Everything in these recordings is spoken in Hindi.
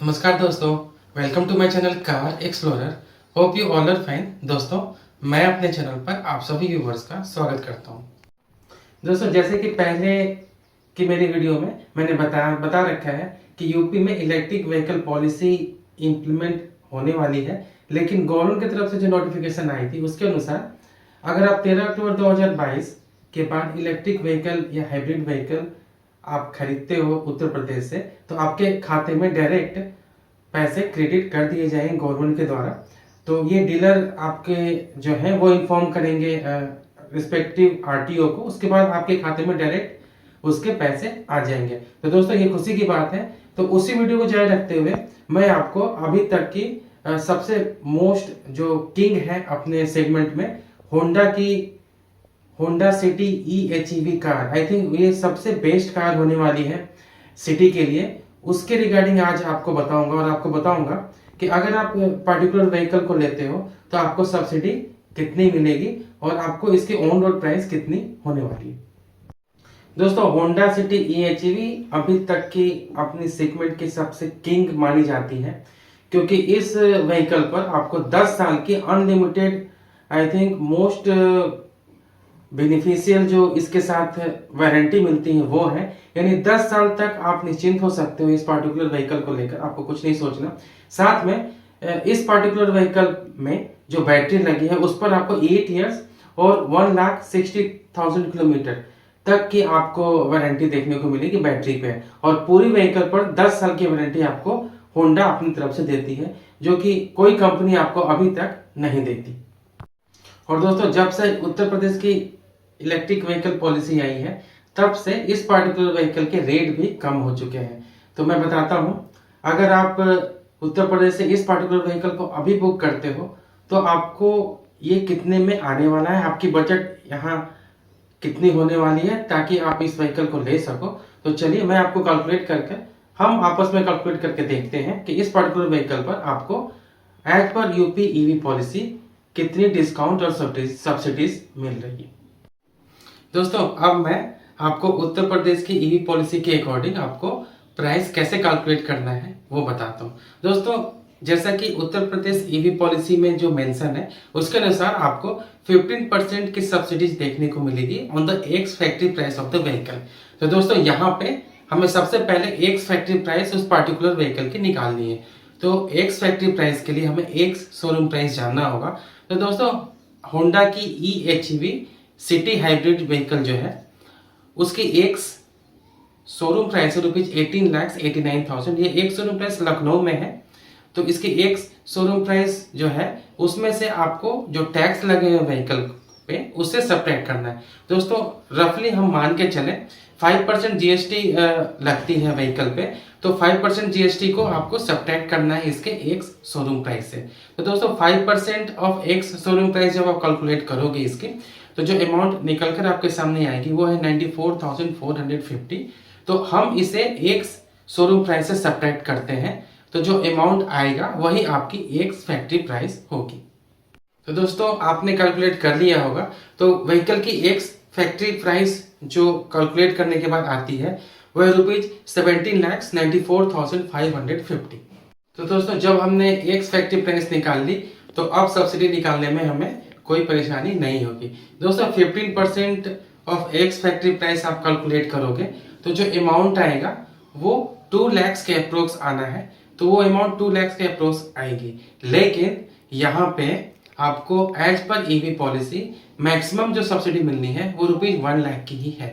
नमस्कार दोस्तों, welcome to my channel car explorer. Hope you all are fine. दोस्तों, मैं अपने चैनल पर आप सभी व्यूवर्स का स्वागत करता हूं। दोस्तों, जैसे कि पहले की मेरी वीडियो में मैंने बता रखा है कि यूपी में इलेक्ट्रिक व्हीकल पॉलिसी इंप्लीमेंट होने वाली है, लेकिन गवर्नमेंट की तरफ से जो नोटिफिकेशन आई थी उसके अनुसार अगर आप 13 अक्टूबर 2022 के बाद इलेक्ट्रिक व्हीकल या हाइब्रिड व्हीकल आप खरीदते हो उत्तर प्रदेश से, तो आपके खाते में डायरेक्ट पैसे क्रेडिट कर दिए जाएंगे गवर्नमेंट के द्वारा। तो ये डीलर आपके जो है वो इन्फॉर्म करेंगे रिस्पेक्टिव आरटीओ को, उसके बाद आपके खाते में डायरेक्ट उसके पैसे आ जाएंगे। तो दोस्तों, ये खुशी की बात है। तो उसी वीडियो को जारी रखते हुए मैं आपको अभी तक की सबसे मोस्ट जो किंग है अपने सेगमेंट में Honda city EHEV car, I think ये सबसे बेस्ट कार होने वाली है सिटी के लिए। उसके रिगार्डिंग आज आपको बताऊंगा और आपको बताऊंगा कि अगर आप पर्टिकुलर व्हीकल को लेते हो तो आपको सब्सिडी कितनी मिलेगी और आपको इसकी ऑन रोड प्राइस कितनी होने वाली है। दोस्तों, होंडा सिटी EHEV अभी तक की अपनी सेगमेंट की सबसे किंग मानी जाती है, क्योंकि इस व्हीकल पर आपको 10 साल की unlimited I think most beneficial जो इसके साथ वारंटी मिलती है वो है, यानी 10 साल तक आप निश्चिंत हो सकते हो इस पार्टिकुलर व्हीकल को लेकर, आपको कुछ नहीं सोचना। साथ में इस पार्टिकुलर व्हीकल में जो बैटरी लगी है उस पर आपको 8 इयर्स और 1,60,000 किलोमीटर तक की आपको वारंटी देखने को मिलेगी बैटरी पे, और पूरी व्हीकल पर 10 साल की वारंटी आपको होंडा अपनी तरफ से देती है, जो कि कोई कंपनी आपको अभी तक नहीं देती। और दोस्तों, जब से उत्तर प्रदेश की इलेक्ट्रिक व्हीकल पॉलिसी आई है तब से इस पार्टिकुलर व्हीकल के रेट भी कम हो चुके हैं। तो मैं बताता हूं, अगर आप उत्तर प्रदेश से इस पार्टिकुलर व्हीकल को अभी बुक करते हो तो आपको ये कितने में आने वाला है, आपकी बजट यहाँ कितनी होने वाली है, ताकि आप इस व्हीकल को ले सको। तो चलिए मैं आपको कैलकुलेट करके हम आपस में कैलकुलेट करके देखते हैं कि इस पार्टिकुलर व्हीकल पर आपको as per UP EV policy कितनी डिस्काउंट और सब्सिडीज मिल रही है। दोस्तों, अब मैं आपको उत्तर प्रदेश की ईवी पॉलिसी के अकॉर्डिंग आपको प्राइस कैसे कैलकुलेट करना है वो बताता हूँ। दोस्तों, जैसा कि उत्तर प्रदेश ईवी पॉलिसी में जो मेंशन है उसके अनुसार आपको 15% की सब्सिडीज देखने को मिलेगी on the ex factory price of the vehicle. तो दोस्तों, यहाँ पे हमें सबसे पहले एक्स फैक्ट्री प्राइस उस पार्टिकुलर व्हीकल की निकालनी है। तो एक्स फैक्ट्री प्राइस के लिए हमें एक्स शोरूम प्राइस जानना होगा। तो दोस्तों, होंडा की EHEV सिटी हाइब्रिड व्हीकल जो है उसकी एक शोरूम प्राइस है ₹18,89,000। ये एक शोरूम प्राइस लखनऊ में है। तो इसकी एक शोरूम प्राइस जो है उसमें से आपको जो टैक्स लगे हुए व्हीकल पे उससे सब्ट्रैक्ट करना है। दोस्तों, रफली हम मान के चले 5% GST लगती है व्हीकल पे, तो 5% GST को आपको सब्ट्रैक्ट करना है इसके एक शोरूम प्राइस से। तो दोस्तों, 5% ऑफ एक्स शोरूम प्राइस जब आप कैलकुलेट करोगे इसकी, तो जो अमाउंट निकल कर आपके सामने आएगी वो है 94,450। तो हम इसे एक शोरूम प्राइस से सब्ट्रैक्ट करते हैं, तो जो अमाउंट आएगा वही आपकी एक फैक्ट्री प्राइस होगी। तो दोस्तों, आपने कैलकुलेट कर लिया होगा। तो व्हीकल की एक फैक्ट्री प्राइस जो कैलकुलेट करने के बाद आती है वह ₹17,94,550। तो दोस्तों, जब हमने एक फैक्ट्री प्राइस निकाल ली तो अब सब्सिडी निकालने में हमें कोई परेशानी नहीं होगी। दोस्तों, 15% ऑफ एक्स फैक्ट्री प्राइस आप कैलकुलेट करोगे तो जो अमाउंट आएगा वो 2 लाख के अप्रोक्स आना है। तो वो अमाउंट 2 लाख के अप्रोक्स आएगी, लेकिन यहाँ पे आपको as per EV policy maximum जो सब्सिडी मिलनी है वो ₹1 लाख की ही है।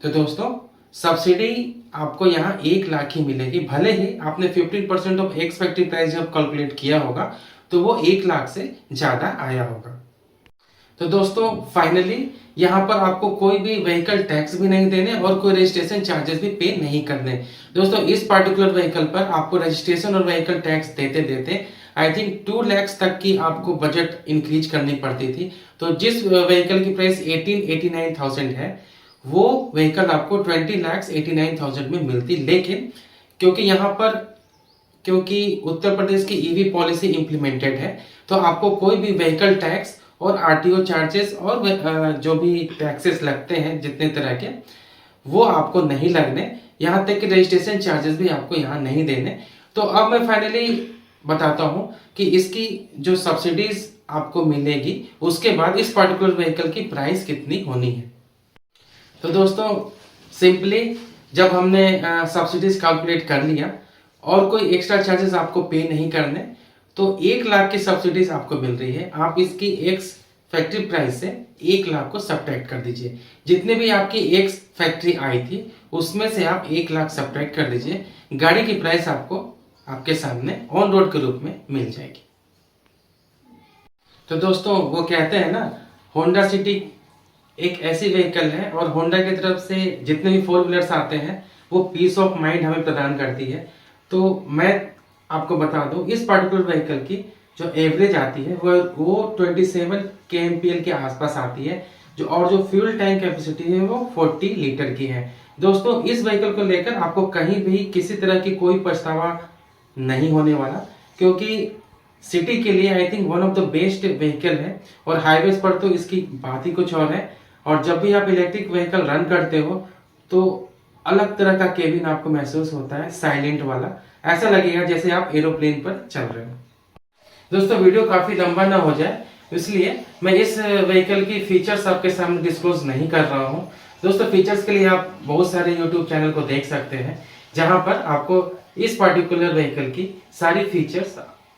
तो दोस्तों, सब्सिडी आपको यहाँ 1 लाख ही मिलेगी, भले ही आपने 15% ऑफ एक्स फैक्ट्री प्राइस जब कैलकुलेट किया होगा तो वो 1 लाख से ज्यादा आया होगा। तो दोस्तों, फाइनली यहाँ पर आपको कोई भी व्हीकल टैक्स भी नहीं देने और कोई रजिस्ट्रेशन चार्जेस भी पे नहीं करने। दोस्तों, इस पार्टिकुलर व्हीकल पर आपको रजिस्ट्रेशन और व्हीकल टैक्स देते देते आई थिंक 2 लाख तक की आपको बजट इंक्रीज करनी पड़ती थी। तो जिस व्हीकल की प्राइस 18,89,000 है वो व्हीकल आपको 20,89,000 में मिलती, लेकिन क्योंकि उत्तर प्रदेश की ईवी पॉलिसी इंप्लीमेंटेड है तो आपको कोई भी व्हीकल टैक्स और आरटीओ चार्जेस और जो भी टैक्सेस लगते हैं जितने तरह के वो आपको नहीं लगने, यहाँ तक कि रजिस्ट्रेशन चार्जेस भी आपको यहाँ नहीं देने। तो अब मैं फाइनली बताता हूँ कि इसकी जो सब्सिडीज आपको मिलेगी उसके बाद इस पर्टिकुलर व्हीकल की प्राइस कितनी होनी है। तो दोस्तों सिंपली जब हमने सब्सिडीज कैलकुलेट कर लिया और कोई एक्स्ट्रा चार्जेस आपको पे नहीं करने, तो 1 लाख की सब्सिडीज आपको मिल रही है। आप इसकी एक्स फैक्ट्री प्राइस से 1 लाख को सब्ट्रैक्ट कर दीजिए। जितने भी आपकी एक्स फैक्ट्री आई थी उसमें से आप 1 लाख सब्ट्रैक्ट कर दीजिए। गाड़ी की प्राइस आपको आपके सामने ऑन रोड के रूप में मिल जाएगी। तो दोस्तों वो कहते हैं ना, होंडा सिटी एक ऐसी व्हीकल है और होंडा की तरफ से जितने भी 4 व्हीलर्स आते हैं वो पीस ऑफ माइंड हमें प्रदान करती है। तो मैं आपको बता दूं इस पर्टिकुलर व्हीकल की जो एवरेज आती है वो 27 kmpl के आसपास आती है, जो फ्यूल टैंक कैपेसिटी है वो 40 लीटर की है। दोस्तों इस व्हीकल को लेकर आपको कहीं भी किसी तरह की कोई पछतावा नहीं होने वाला, क्योंकि सिटी के लिए I think one of the best vehicle है। और हाईवेज पर तो इसकी बात ही कुछ और है। और जब भी आप इलेक्ट्रिक व्हीकल रन करते हो तो अलग तरह का केबिन आपको महसूस होता है, साइलेंट वाला, ऐसा लगेगा जैसे आप एरोप्लेन पर चल रहे हो। दोस्तों वीडियो काफी लंबा ना हो जाए इसलिए मैं इस व्हीकल की फीचर्स आपके सामने डिस्क्लोज नहीं कर रहा हूं। दोस्तों फीचर्स के लिए आप बहुत सारे यूट्यूब चैनल को देख सकते हैं जहां पर आपको इस पर्टिकुलर व्हीकल की सारी फीचर्स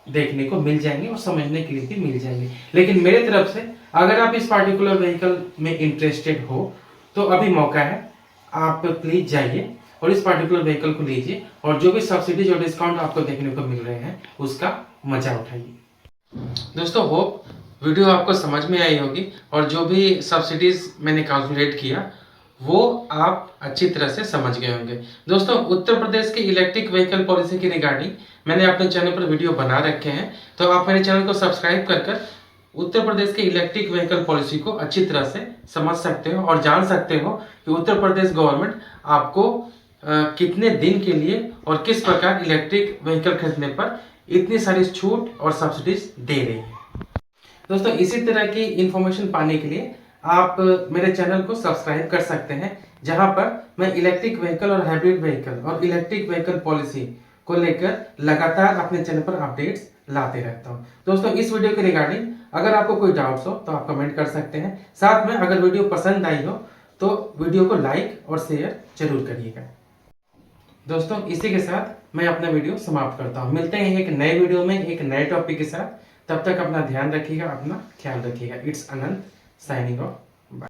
देखने को मिल जाएंगे और समझने के लिए भी मिल जाएंगे। लेकिन मेरे तरफ से अगर आप इस पर्टिकुलर व्हीकल में इंटरेस्टेड हो तो अभी मौका है, आप प्लीज जाइए और इस पर्टिकुलर व्हीकल को लीजिए और जो भी सब्सिडीज और डिस्काउंट आपको देखने को मिल रहे हैं उसका मजा उठाइए। दोस्तों होप वीडियो आपको समझ में आई होगी और जो भी सब्सिडीज मैंने कैलकुलेट किया वो आप अच्छी तरह से समझ गए होंगे। दोस्तों उत्तर प्रदेश की इलेक्ट्रिक व्हीकल पॉलिसी की रिगार्डिंग मैंने अपने चैनल पर वीडियो बना रखे हैं, तो आप मेरे चैनल को सब्सक्राइब कर उत्तर प्रदेश की इलेक्ट्रिक व्हीकल पॉलिसी को अच्छी तरह से समझ सकते हो और जान सकते हो कि उत्तर प्रदेश गवर्नमेंट आपको कितने दिन के लिए और किस प्रकार इलेक्ट्रिक व्हीकल खरीदने पर इतनी सारी छूट और सब्सिडीज दे रही है। दोस्तों इसी तरह की इंफॉर्मेशन पाने के लिए आप मेरे चैनल को सब्सक्राइब कर सकते हैं, जहां पर मैं इलेक्ट्रिक व्हीकल और हाइब्रिड व्हीकल और इलेक्ट्रिक व्हीकल पॉलिसी को लेकर लगातार अपने चैनल पर अपडेट्स लाते रहता हूं। दोस्तों इस वीडियो के रिगार्डिंग अगर आपको कोई डाउट्स हो तो आप कमेंट कर सकते हैं। साथ में अगर वीडियो पसंद आई हो तो वीडियो को लाइक और शेयर जरूर करिएगा। दोस्तों इसी के साथ मैं अपना वीडियो समाप्त करता हूं। मिलते हैं एक नए वीडियो में एक नए टॉपिक के साथ। तब तक अपना ध्यान रखिएगा, अपना ख्याल रखिएगा। It's Anant signing off.